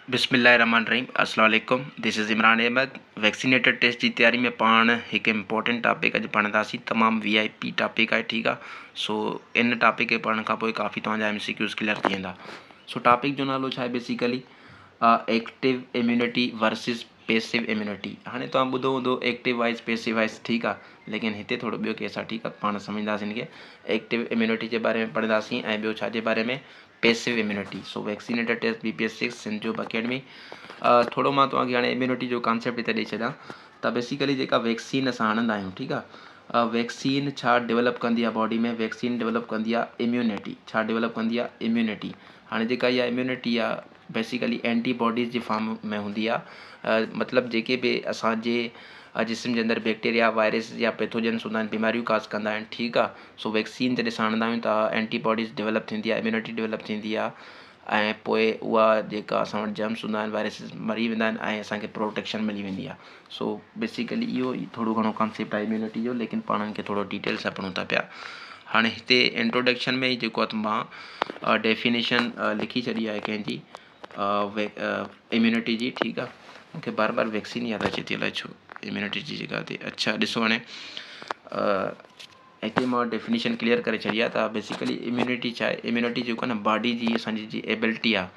बिस्मिल्लाहिर्रहमानिर्रहीम अस्सलाम वालेकुम। This is Imran Ahmed. Vaccinator test की तैयारी में पाण एक इम्पोर्टेंट टॉपिक अॼु पढ़ंदासीं। तमामु VIP टॉपिक है, ठीक है। सो इन टॉपिक के पढ़ने खां पोइ काफ़ी तव्हांजा MCQs क्लियर थी वेंदा। सो टॉपिक जो नालो छा आहे basically active immunity versus passive immunity. हाणे तव्हां ॿुधो हूंदो एक्टिव वाइज़ पैसिव वाइज़, ठीकु आहे, लेकिन हिते थोरो ॿियो केस आहे, ठीकु आहे, पाण सम्झंदासीं हिनखे। एक्टिव इम्यूनिटी जे बारे में पढ़ंदासीं ऐं ॿियो छा जे बारे में, पैसिव इम्यूनिटी। सो वैक्सीनेटर टेस्ट BPS 6 सिंध जो अकेडमी। थोरो मां तव्हांखे हाणे इम्यूनिटी जो कॉन्सेप्ट हिते ॾेई छॾियां त बेसिकली जेका वैक्सीन असां हणंदा आहियूं, ठीकु आहे, वैक्सीन छा डेवलप कंदी आहे बॉडी में, वैक्सीन डेवलप कंदी आहे इम्यूनिटी। छा डेवलप कंदी आहे, इम्यूनिटी। हाणे जेका इहा इम्यूनिटी आहे बेसिकली एंटीबॉडीज़ जी फॉर्म में हूंदी आहे। मतिलबु जेके बि असांजे जिस्म जे अंदरि बैक्टीरिया वायरस या पैथोजन्स हूंदा आहिनि, बीमारियूं काज़ कंदा आहिनि, ठीकु आहे। सो वैक्सीन जॾहिं असां हणंदा आहियूं त एंटीबॉडीज़ डेवलप थींदी आहे, इम्यूनिटी डेवलप थींदी आहे, ऐं पोइ उहा जेका असां वटि जर्म्स हूंदा आहिनि, वायरसिस मरी वेंदा आहिनि ऐं असांखे प्रोटेक्शन मिली वेंदी आहे। सो बेसिकली इहो थोरो घणो कॉन्सेप्ट आहे इम्यूनिटी जो, लेकिन पाण खे थोरो डिटेल सां पढ़ूं था पिया। हाणे हिते इंट्रोडक्शन में ई जेको आहे मां डेफिनेशन लिखी छॾी आहे कंहिंजी इम्यूनिटी जी, ठीकु आहे। मूंखे बार बार वैक्सीन यादि अचे थी, अलाए छो इम्यूनिटी जी जेका थी। अच्छा ॾिसो, हाणे हिते मां डेफिनेशन क्लियर करे छॾी आहे। त बेसिकली इम्यूनिटी छा आहे, इम्यूनिटी जेको आहे न बॉडी जी असांजी जी एबिलिटी आहे,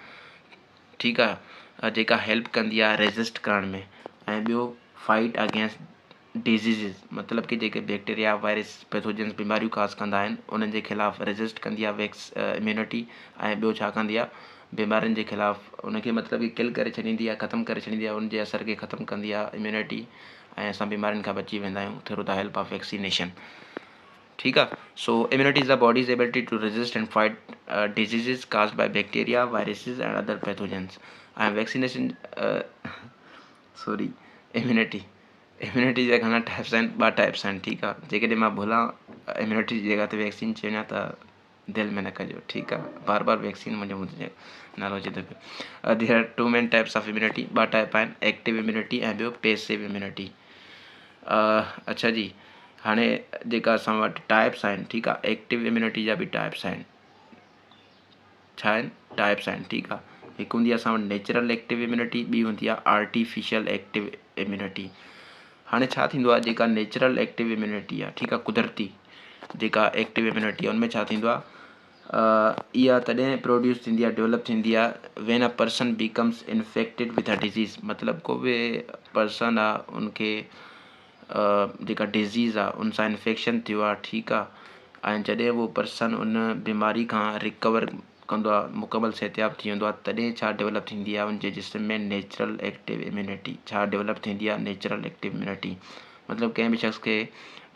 ठीकु आहे, जेका हेल्प कंदी आहे रेज़िस्ट करण में, ऐं ॿियो फाइट अगेंस्ट डिज़ीज़िस, मतिलबु कि जेके बैक्टीरिया वायरस पैथोजन्स बीमारियूं काज़ कंदा आहिनि उन्हनि जे ख़िलाफ़ु रेज़िस्ट कंदी आहे इम्यूनिटी। ऐं ॿियो छा कंदी आहे, बीमारियुनि जे ख़िलाफ़ु उनखे मतिलबु कि किल करे छॾींदी आहे, ख़तमु करे छॾींदी आहे, उनजे असर खे ख़तमु कंदी आहे इम्यूनिटी, ऐं असां बीमारियुनि खां बची वेंदा आहियूं through the help of vaccination, ठीकु आहे। So immunity is the body's ability to resist and fight diseases caused by bacteria viruses and other pathogens. ऐं वैक्सीनेशन इम्यूनिटी जा घणा टाइप्स आहिनि, 2 टाइप्स आहिनि, ठीकु आहे। जेकॾहिं मां भुलां इम्यूनिटी जी जॻह ते वैक्सीन चवणा त दिलि में न कजो, ठीकु आहे। बार बार वैक्सीन मुंहिंजो मुंहिंजो नालो अचे थो पियो। There are 2 main types of immunity, 2 type आहिनि, एक्टिव इम्यूनिटी ऐं ॿियो पैसिव इम्यूनिटी। अच्छा जी, हाणे जेका असां वटि टाइप्स आहिनि, ठीकु आहे, एक्टिव इम्यूनिटी जा बि टाइप्स आहिनि। छा आहिनि, टाइप्स आहिनि, ठीकु आहे। हिकु हूंदी आहे असां वटि नेचुरल एक्टिव इम्यूनिटी, ॿी हूंदी आहे आर्टिफिशियल एक्टिव इम्यूनिटी। हाणे छा थींदो आहे, जेका नेचुरल एक्टिव इम्यूनिटी आहे, ठीकु आहे, कुदरती जेका एक्टिव इम्यूनिटी आहे, उनमें छा थींदो आहे, इहा तॾहिं प्रोड्यूस थींदी आहे, डेवलप थींदी आहे when a person becomes infected with a disease. मतिलबु को बि पर्सन आहे उनखे जेका डिज़ीज़ आहे उन सां इन्फेक्शन थियो आहे, ठीकु आहे, ऐं जॾहिं उहो पर्सन उन बीमारी खां रिकवर कंदो आहे, मुकमल सिहतयाब थी वेंदो आहे, तॾहिं छा डेवलप थींदी आहे उनजे जिस्म में नेचुरल एक्टिव इम्यूनिटी। छा डेवलप थींदी आहे, नेचुरल एक्टिव इम्यूनिटी। मतिलबु कंहिं बि शख़्स खे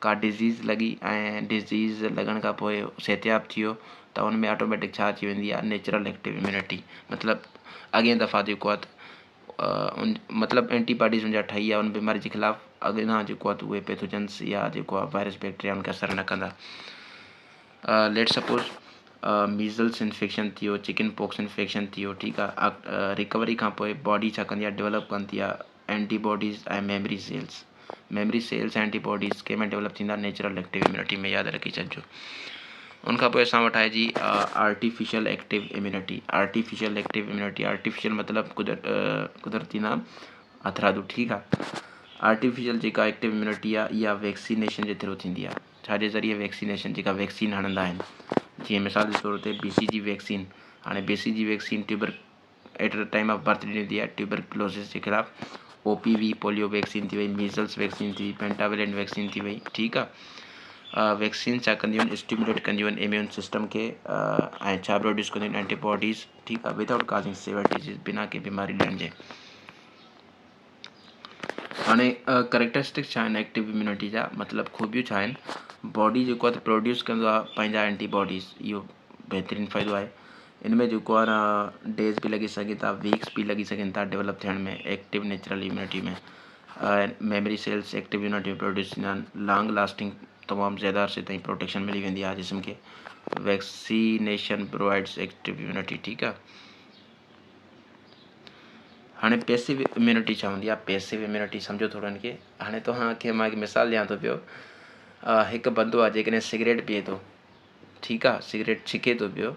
का डिज़ीज़ लॻी ऐं डिज़ीज़ लॻण खां पोइ सिहतयाब थी वियो त उन में ऑटोमेटिक छा अची वेंदी आहे, नेचुरल एक्टिव इम्यूनिटी। मतिलबु अॻिए दफ़ा जेको आहे मतिलबु एंटीबॉडीज़ उनजा ठही आहे उन बीमारी जे ख़िलाफ़ु, अॻियां जेको आहे त उहे पैथोजन्स या जेको आहे वायरस बैक्टीरिया उनखे असरु न कंदा। लेट सपोज़ मीज़ल्स इन्फेक्शन थी वियो, चिकन पॉक्स इन्फेक्शन थी वियो, ठीकु आहे। रिकवरी खां पोइ बॉडी छा कंदी आहे, डेवलप कंदी आहे एंटीबॉडीज़ ऐं मेमरी सेल्स एंटीबॉडीज़ कंहिं में डेवलप थींदा, नेचुरल एक्टिव इम्यूनिटी में, यादि रखी छॾिजो। उनखां पोइ असां वटि आहे जी आर्टिफिशियल एक्टिव इम्यूनिटी। आर्टिफिशियल मतिलबु कुदरती नाम हथरादू, ठीकु आहे। आर्टिफिशियल जेका एक्टिव इम्यूनिटी आहे इहा वैक्सीनेशन जे थ्रू थींदी आहे। छाजे ज़रिए, वैक्सीनेशन, जेका वैक्सीन हणंदा आहिनि, जीअं मिसाल जे तौर ते BCG वैक्सीन। हाणे BCG vaccine at the time of berth ॾिनी आहे ट्यूबरक्लोसिस जे ख़िलाफ़ु। OPV पोलियो वैक्सीन थी वई, मीज़ल्स वैक्सीन थी वई, पेंटाविलेंट वैक्सीन थी वई, ठीकु आहे। वैक्सीन छा कंदियूं आहिनि, स्टिमुलेट कंदियूं आहिनि इम्यून सिस्टम खे, ऐं छा प्रोड्यूस कंदियूं आहिनि, एंटीबॉडीज़, ठीकु आहे, विदाउट काज़िंग सीवियर डिजीज़, बिना के बीमारी ॾियण जे। हाणे करेक्टरिस्टिक्स छा आहिनि एक्टिव इम्यूनिटी जा, मतिलबु ख़ूबियूं छा आहिनि। बॉडी जेको आहे त प्रोड्यूस कंदो आहे पंहिंजा एंटीबॉडीज़, इहो बहितरीनु फ़ाइदो आहे। इन में जेको आहे न डेज़ बि लॻी सघे था, वीक्स बि लॻी सघनि था डेवलप थियण में, एक्टिव नेचुरल इम्यूनिटी में। Memory sales active immunity produce थींदा आहिनि, लॉन्ग लास्टिंग, तमामु ज़्यादा अरसे ताईं प्रोटेक्शन मिली वेंदी आहे जिस्म खे। वैक्सीनेशन प्रोवाइड्स एक्टिव इम्यूनिटी, ठीकु आहे। हाणे पैसिव इम्यूनिटी छा हूंदी आहे, पैसिव इम्यूनिटी सम्झो थोरो हिनखे। हाणे तव्हांखे मां हिकु मिसाल ॾियां थो पियो। हिकु बंदो आहे जेकॾहिं सिगरेट पीए थो, ठीकु आहे, सिगरेट छिके थो पियो,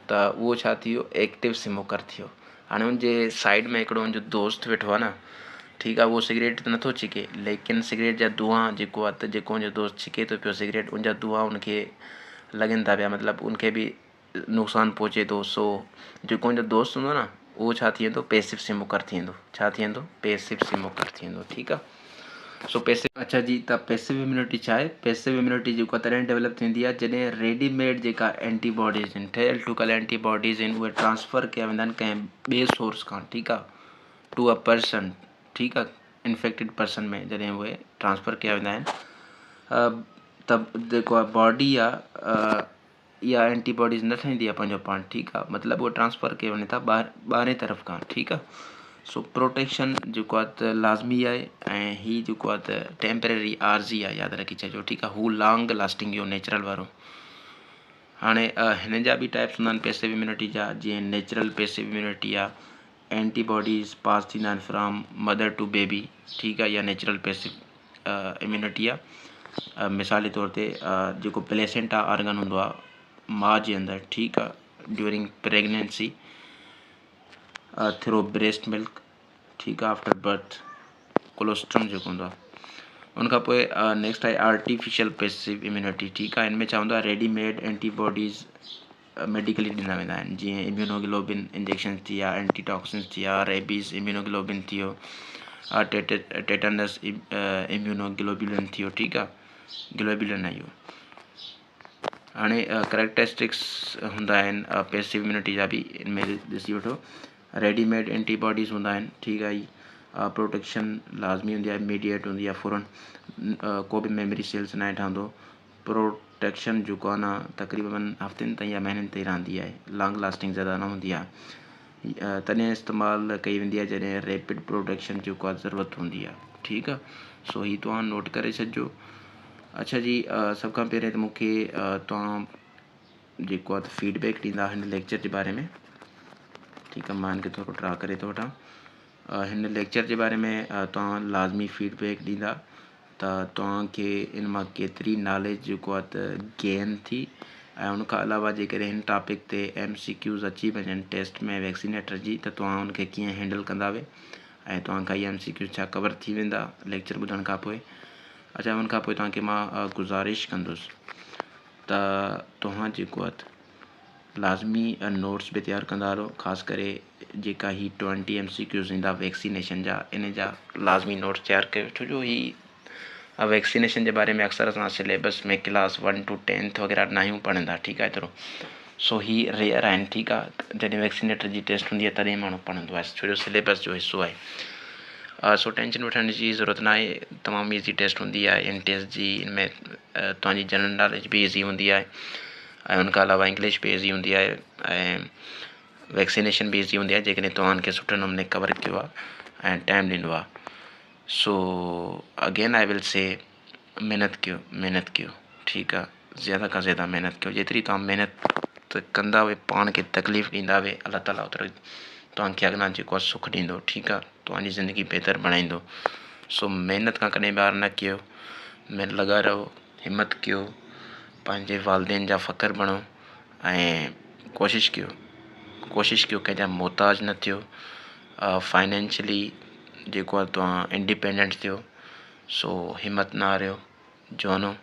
त उहो छा थी वियो, एक्टिव स्मोकर थी वियो। हाणे उनजे साइड में हिकिड़ो उनजो दोस्त वेठो आहे न, ठीकु आहे, उहो सिगरेट त नथो छिके, लेकिन सिगरेट जा धुआं जेको आहे त जेको उनजो दोस्त छिके थो पियो सिगरेट, उनजा धुआं उनखे लॻनि था पिया, मतिलबु उनखे बि नुक़सानु पहुचे थो। सो जेको उनजो दोस्त हूंदो न, उहो छा थी वेंदो, पैसिव स्मोकर थी वेंदो। छा थी वेंदो, पैसिव स्मोकर थी वेंदो। ठीकु आहे। सो पैसिव, अच्छा जी, त पैसिव इम्यूनिटी छा आहे? पैसिव इम्यूनिटी जेको आहे तॾहिं डेवलप थींदी आहे जॾहिं रेडीमेड जेका एंटीबॉडीज़ आहिनि, ठहियल ठुकल एंटीबॉडीज़ आहिनि, उहे ट्रांसफ़र कया वेंदा आहिनि कंहिं ॿिए सोर्स खां, ठीकु आहे, टू अ पर्सन, ठीकु आहे, इन्फेक्टेड पर्सन में जॾहिं उहे ट्रांसफ़र कया वेंदा आहिनि, त जेको आहे बॉडी आहे इहा एंटीबॉडीज़ न ठाहींदी आहे पंहिंजो पाण, ठीकु आहे, मतिलबु उहे ट्रांसफ़र कया वञे था ॿाहिरें तरफ़ खां, ठीकु आहे। सो प्रोटेक्शन जेको आहे त लाज़मी आहे, ऐं हीअ जेको आहे त टेम्परेरी आर्ज़ी आहे, यादि रखी छॾिजो, ठीकु आहे, हू लॉन्ग लास्टिंग इहो नेचुरल वारो। हाणे हिन जा बि टाइप्स हूंदा आहिनि पैसिव इम्यूनिटी जा, जीअं नेचुरल पैसिव इम्यूनिटी आहे, एंटीबॉडीज़ पास थींदा आहिनि फ्राम मदर टू बेबी, ठीकु आहे, इहा नेचुरल पैसिव इम्यूनिटी आहे। मिसाल जे तौर ते जेको प्लेसेंटा ऑर्गन हूंदो आहे माउ जे अंदरि, ठीकु आहे, during pregnancy through breast milk, ठीकु आहे, आफ्टर बर्थ, कोलोस्ट्रम जेको हूंदो आहे। उनखां पोइ नेक्स्ट आहे आर्टिफिशियल पैसिव इम्यूनिटी, ठीकु आहे। हिन में छा हूंदो आहे, रेडीमेड एंटीबॉडीज़ मेडिकली ॾिना वेंदा आहिनि, जीअं इम्यूनोग्लोबिन इंजेक्शन थी विया, एंटीटॉक्सिन्स थी विया, रेबीज़ इम्यूनोग्लोबिन थी वियो, टेटनस इम्यूनोग्लोबुलिन थी वियो, ठीकु आहे, ग्लोबुलिन आहे इहो। हाणे करेक्टरिस्टिक्स हूंदा आहिनि पैसिव इम्यूनिटी जा बि, इनमें ॾिसी वठो, रेडीमेड एंटीबॉडीज़ हूंदा आहिनि, ठीकु आहे, प्रोटेक्शन लाज़मी हूंदी आहे, इमीडिएट हूंदी आहे, फ़ौरन को बि मेमोरी सेल्स न ठहंदो, प्रोटेक्शन जेको आहे न तक़रीबन हफ़्तनि ताईं या महीननि ताईं रहंदी आहे, लॉन्ग लास्टिंग ज़्यादा न हूंदी आहे, तॾहिं इस्तेमालु कई वेंदी आहे जॾहिं रैपिड प्रोटेक्शन जेको आहे ज़रूरत हूंदी आहे, ठीकु आहे। सो हीअ तव्हां नोट करे छॾिजो। अच्छा जी, सभ खां पहिरियों त मूंखे तव्हां जेको आहे त फीडबैक ॾींदा हिन लेक्चर जे बारे में, ठीकु आहे, मां हिनखे थोरो ट्रा करे थो वठां। हिन लेक्चर जे बारे में तव्हां लाज़मी फीडबैक ॾींदा त तव्हांखे इन मां केतिरी नॉलेज जेको आहे त गेन थी, ऐं उनखां अलावा जेकॾहिं हिन टॉपिक ते MCQs अची वञनि टेस्ट में वैक्सीनेटर जी, त तव्हां उनखे कीअं हैंडल कंदा वे, ऐं तव्हांखां इहे MCQs छा कवर थी वेंदा लेक्चर ॿुधण खां पोइ। अच्छा, उनखां पोइ तव्हांखे मां गुज़ारिश कंदुसि त तव्हां जेको आहे लाज़मी नोट्स बि तयारु कंदा हलो, ख़ासि करे जेका ही 20 MCQs ईंदा वैक्सीनेशन जा, इन जा लाज़मी नोट्स तयारु कयो, छो जो ही वैक्सीनेशन जे बारे में अक्सर असां सिलेबस में क्लास 1 to 10 वग़ैरह न आहियूं पढ़ंदा, ठीकु आहे, एतिरो। सो ही रेयर आहिनि, ठीकु आहे, जॾहिं वैक्सीनेटर जी टेस्ट हूंदी आहे तॾहिं माण्हू पढ़ंदो आहे, छो जो सिलेबस जो हिसो आहे। सो टेंशन वठण जी ज़रूरत न आहे, तमामु ईज़ी टेस्ट हूंदी आहे इन टेस्ट जी। इनमें तव्हांजी जनरल नॉलेज बि ईज़ी हूंदी आहे, ऐं उनखां अलावा इंग्लिश बि ईज़ी हूंदी आहे, ऐं वैक्सीनेशन बि ईज़ी हूंदी आहे जेकॾहिं तव्हां उनखे सुठे नमूने कवर कयो आहे ऐं टाइम ॾिनो आहे। So again I will say, महिनत कयो, ठीकु आहे, ज़्यादा खां ज़्यादा महिनत कयो, जेतिरी तव्हां महिनत कंदा उहे पाण खे तकलीफ़ ॾींदा वे, अलाह ताला ओतिरो तव्हांखे अॻियां जेको आहे सुखु ॾींदो, ठीकु आहे, तव्हांजी ज़िंदगी बहितर बणाईंदो। सो महिनत खां कॾहिं ॿाहिरि न कयो, महिनत लॻा रहो, हिमत कयो, पंहिंजे वालदेन जा फ़ख़्रु बणो, ऐं कोशिशि कयो कंहिंजा मोहताज न थियो, फाइनेंशियली जेको आहे तव्हां इंडिपेंडेंट थियो। सो हिमत न हारियो, जवानो,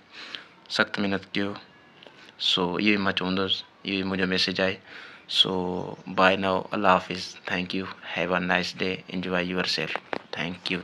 सख़्तु महिनत कयो। सो इहो ई मां चवंदुसि, इहो ई मुंहिंजो मैसेज आहे। सो बाय नाउ, अल्लाह हाफ़िज़, thank U, have a nice day, enjoy your self, thank U.